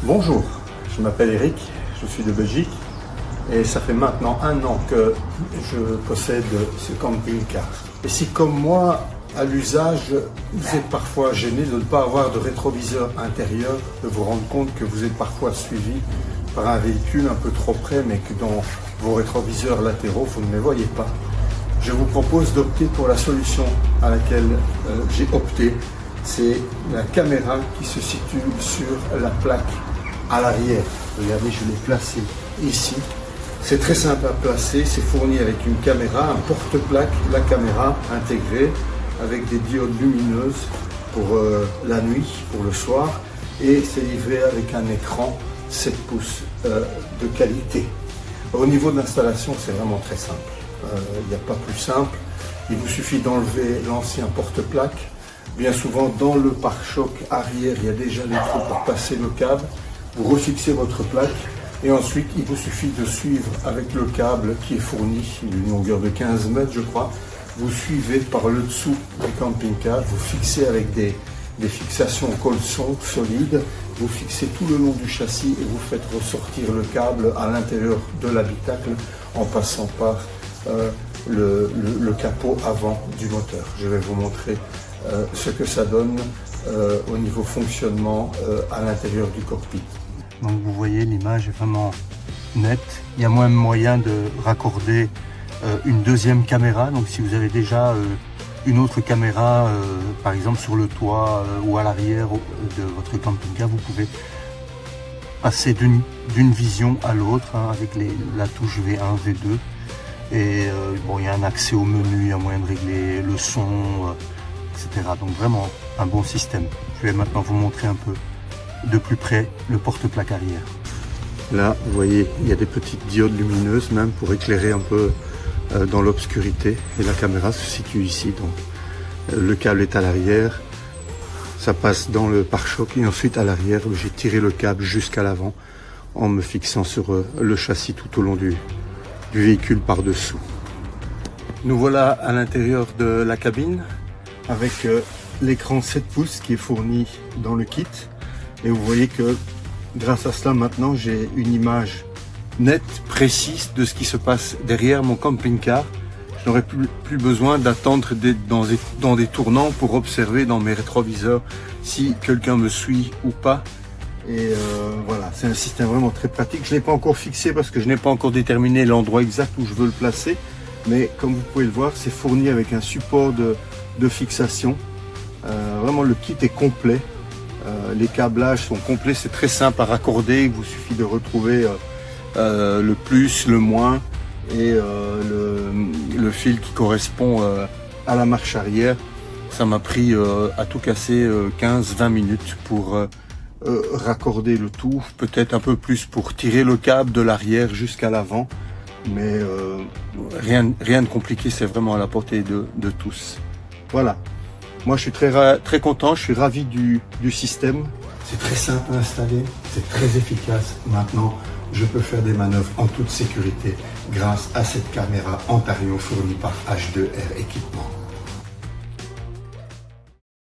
Bonjour, je m'appelle Eric, je suis de Belgique et ça fait maintenant 1 an que je possède ce camping-car. Et si comme moi, à l'usage, vous êtes parfois gêné de ne pas avoir de rétroviseur intérieur, de vous rendre compte que vous êtes parfois suivi par un véhicule un peu trop près mais que dans vos rétroviseurs latéraux, vous ne les voyez pas. Je vous propose d'opter pour la solution à laquelle j'ai opté. C'est la caméra qui se situe sur la plaque à l'arrière. Regardez, je l'ai placée ici. C'est très simple à placer, c'est fourni avec une caméra, un porte-plaque, la caméra intégrée avec des diodes lumineuses pour la nuit, pour le soir, et c'est livré avec un écran 7 pouces de qualité. Au niveau de l'installation, c'est vraiment très simple. Il n'y a pas plus simple. Il vous suffit d'enlever l'ancien porte-plaque. Bien souvent, dans le pare-choc arrière, il y a déjà les trous pour passer le câble. Vous refixez votre plaque et ensuite, il vous suffit de suivre avec le câble qui est fourni d'une longueur de 15 mètres, je crois. Vous suivez par le dessous du camping-car, vous fixez avec des fixations colson solides, vous fixez tout le long du châssis et vous faites ressortir le câble à l'intérieur de l'habitacle en passant par le capot avant du moteur. Je vais vous montrer ce que ça donne au niveau fonctionnement à l'intérieur du cockpit. Donc vous voyez, l'image est vraiment nette. Il y a moins moyen de raccorder une deuxième caméra. Donc si vous avez déjà une autre caméra, par exemple sur le toit ou à l'arrière de votre camping-car, vous pouvez passer d'une vision à l'autre avec la touche V1, V2. Et bon, il y a un accès au menu, il y a moyen de régler le son, etc. Donc vraiment un bon système. Je vais maintenant vous montrer un peu de plus près le porte-plaque arrière. Là, vous voyez, il y a des petites diodes lumineuses même pour éclairer un peu dans l'obscurité. Et la caméra se situe ici. Donc, le câble est à l'arrière. Ça passe dans le pare-choc et ensuite à l'arrière, j'ai tiré le câble jusqu'à l'avant en me fixant sur le châssis tout au long du véhicule par-dessous. Nous voilà à l'intérieur de la cabine avec l'écran 7 pouces qui est fourni dans le kit. Et vous voyez que grâce à cela, maintenant, j'ai une image nette, précise de ce qui se passe derrière mon camping-car. Je n'aurai plus besoin d'attendre dans des tournants pour observer dans mes rétroviseurs si quelqu'un me suit ou pas. Et voilà, c'est un système vraiment très pratique. Je ne l'ai pas encore fixé parce que je n'ai pas encore déterminé l'endroit exact où je veux le placer. Mais comme vous pouvez le voir, c'est fourni avec un support de fixation. Vraiment, le kit est complet. Les câblages sont complets, c'est très simple à raccorder. Il vous suffit de retrouver le plus, le moins et le fil qui correspond à la marche arrière. Ça m'a pris à tout casser 15-20 minutes pour raccorder le tout, peut-être un peu plus pour tirer le câble de l'arrière jusqu'à l'avant, mais rien de compliqué, c'est vraiment à la portée de tous. Voilà. Moi, je suis très content, je suis ravi du système. C'est très simple à installer, c'est très efficace. Maintenant, je peux faire des manœuvres en toute sécurité grâce à cette caméra Ontario fournie par H2R Équipement.